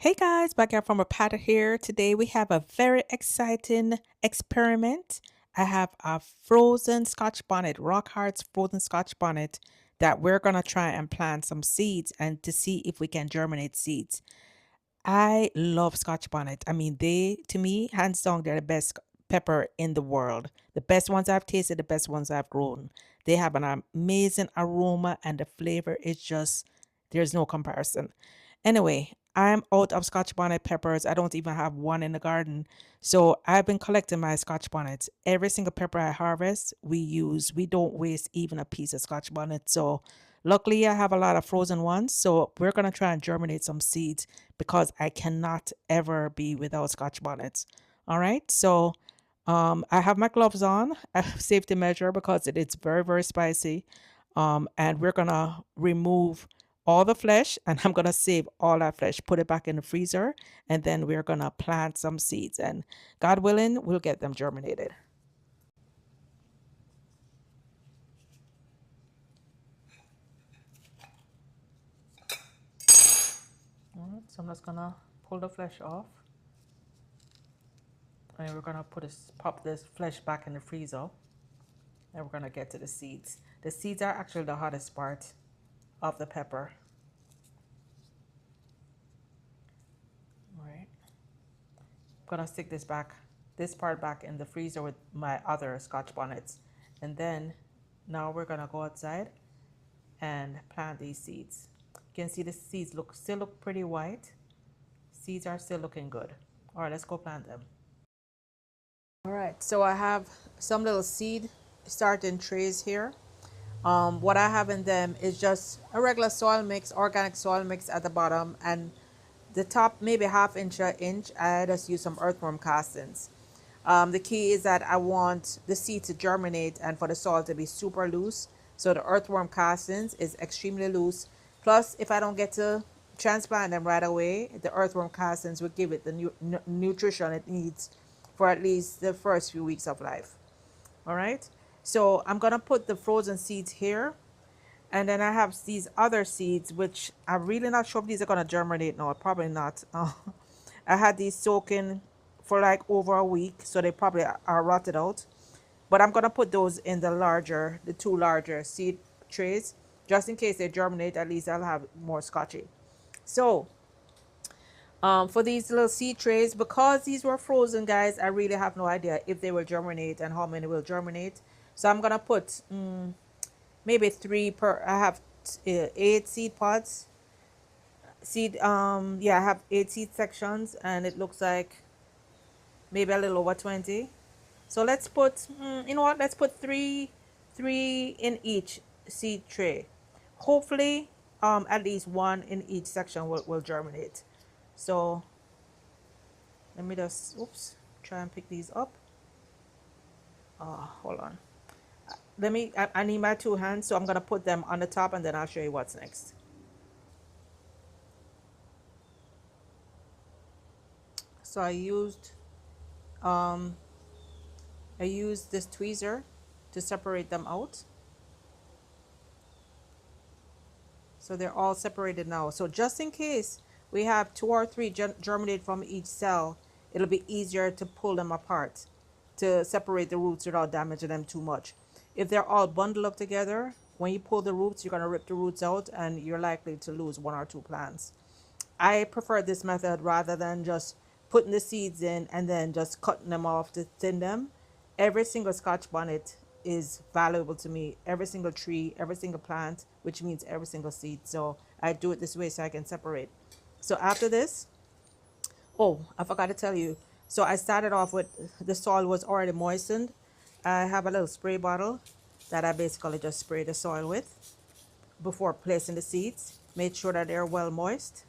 Hey guys, back out from a patter here. Today we have a very exciting experiment. I have a frozen scotch bonnet, rock hard frozen scotch bonnet that we're gonna try and plant some seeds and to see if we can germinate seeds. I love scotch bonnet. I mean, they to me, hands down, they're the best pepper in the world. The best ones I've tasted, the best ones I've grown. They have an amazing aroma and the flavor is just there's no comparison. Anyway, I'm out of Scotch bonnet peppers. I don't even have one in the garden. So I've been collecting my Scotch bonnets. Every single pepper I harvest, we use. We don't waste even a piece of Scotch bonnet. So luckily I have a lot of frozen ones. So we're going to try and germinate some seeds because I cannot ever be without Scotch bonnets. All right. So I have my gloves on, a safety measure because it's very, very spicy. And we're going to remove all the flesh and I'm going to save all that flesh, put it back in the freezer, and then we're going to plant some seeds and God willing, we'll get them germinated. All right, so I'm just going to pull the flesh off and we're going to pop this flesh back in the freezer and we're going to get to the seeds. The seeds are actually the hottest part of the pepper. All right. I'm going to stick this part back in the freezer with my other Scotch bonnets. And then now we're going to go outside and plant these seeds. You can see the seeds still look pretty white. Seeds are still looking good. All right, let's go plant them. All right, so I have some little seed starting trays here. What I have in them is just a regular soil mix, organic soil mix at the bottom, and the top maybe half inch or inch. I just use some earthworm castings. The key is that I want the seed to germinate and for the soil to be super loose. So the earthworm castings is extremely loose. Plus, if I don't get to transplant them right away, the earthworm castings will give it the nutrition it needs for at least the first few weeks of life. All right. So I'm going to put the frozen seeds here. And then I have these other seeds, which I'm really not sure if these are going to germinate. No, probably not. I had these soaking for like over a week, so they probably are rotted out. But I'm going to put those in the two larger seed trays. Just in case they germinate, at least I'll have more scotchy. So for these little seed trays, because these were frozen, guys, I really have no idea if they will germinate and how many will germinate. So I'm going to put maybe three per. I have 8 seed pods. Yeah, I have 8 seed sections, and it looks like maybe a little over 20. So let's put, you know what? Let's put three in each seed tray. Hopefully, at least one in each section will germinate. So let me just, oops, try and pick these up. Hold on. I need my 2 hands, so I'm gonna put them on the top, and then I'll show you what's next. So um, I used this tweezer to separate them out. So they're all separated now. So just in case we have 2 or 3 germinate from each cell, it'll be easier to pull them apart to separate the roots without damaging them too much. If they're all bundled up together, when you pull the roots, you're going to rip the roots out and you're likely to lose 1 or 2 plants. I prefer this method rather than just putting the seeds in and then just cutting them off to thin them. Every single Scotch bonnet is valuable to me. Every single tree, every single plant, which means every single seed. So I do it this way so I can separate. So after this, oh, I forgot to tell you. So I started off with the soil was already moistened. I have a little spray bottle that I basically just spray the soil with before placing the seeds. Make sure that they're well moist.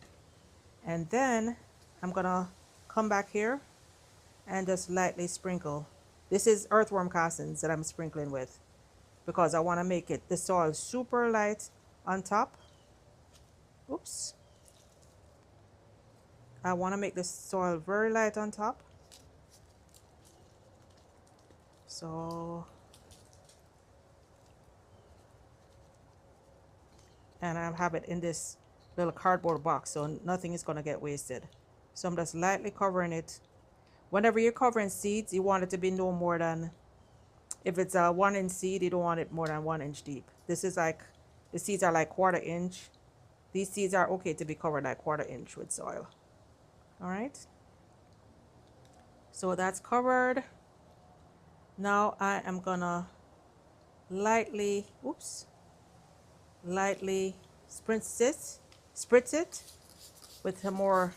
And then I'm gonna come back here and just lightly sprinkle. This is earthworm castings that I'm sprinkling with because I want to make it the soil super light on top. Oops. I want to make the soil very light on top. So, and I have it in this little cardboard box, so nothing is going to get wasted. So I'm just lightly covering it. Whenever you're covering seeds, you want it to be no more than, if it's a 1 inch seed, you don't want it more than 1 inch deep. This is like, the seeds are like 1/4 inch. These seeds are okay to be covered like 1/4 inch with soil. All right. So that's covered. Now I am gonna lightly, lightly spritz it with some more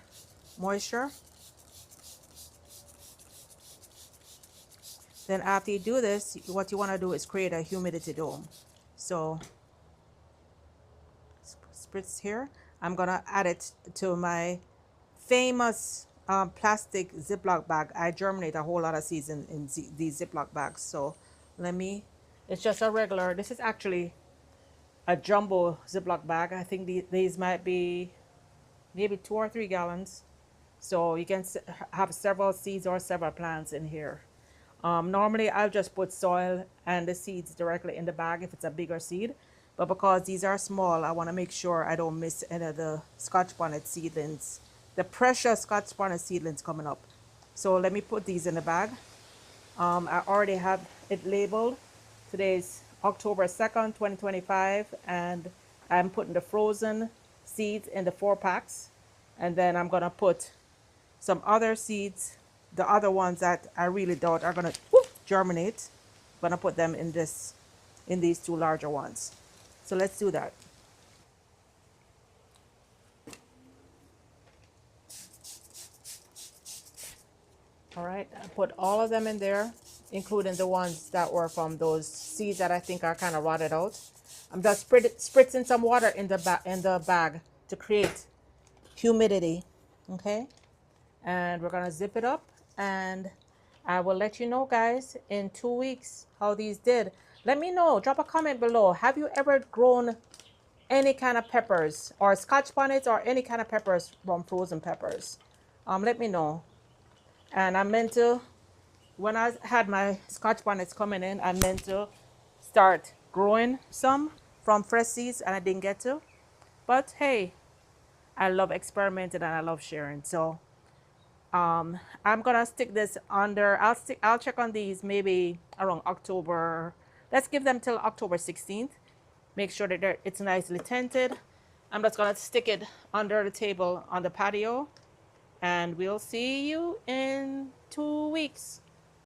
moisture. Then after you do this, what you want to do is create a humidity dome. So spritz here. I'm gonna add it to my famous plastic Ziploc bag. I germinate a whole lot of seeds in these Ziploc bags. So it's just a regular, this is actually a jumbo Ziploc bag. I think these might be maybe 2 or 3 gallons. So you can have several seeds or several plants in here. Normally I'll just put soil and the seeds directly in the bag if it's a bigger seed. But because these are small, I want to make sure I don't miss any of the Scotch bonnet seedlings, the precious Scotch bonnet seedlings coming up. So let me put these in the bag. I already have it labeled. Today's October 2nd, 2025, and I'm putting the frozen seeds in the 4 packs. And then I'm going to put some other seeds, the other ones that I really doubt are going to germinate. I'm going to put them in these 2 larger ones. So let's do that. All right, I put all of them in there, including the ones that were from those seeds that I think are kind of rotted out. I'm just spritzing some water in the bag to create humidity. Okay, and we're gonna zip it up, and I will let you know, guys, in 2 weeks how these did. Let me know. Drop a comment below. Have you ever grown any kind of peppers or Scotch bonnets or any kind of peppers from frozen peppers? Let me know. And I meant to, when I had my Scotch bonnets coming in, I meant to start growing some from fresh seeds, and I didn't get to. But hey, I love experimenting and I love sharing. So I'm gonna stick this under. I'll check on these maybe around October. Let's give them till October 16th. Make sure that it's nicely tinted. I'm just gonna stick it under the table on the patio, and we'll see you in 2 weeks.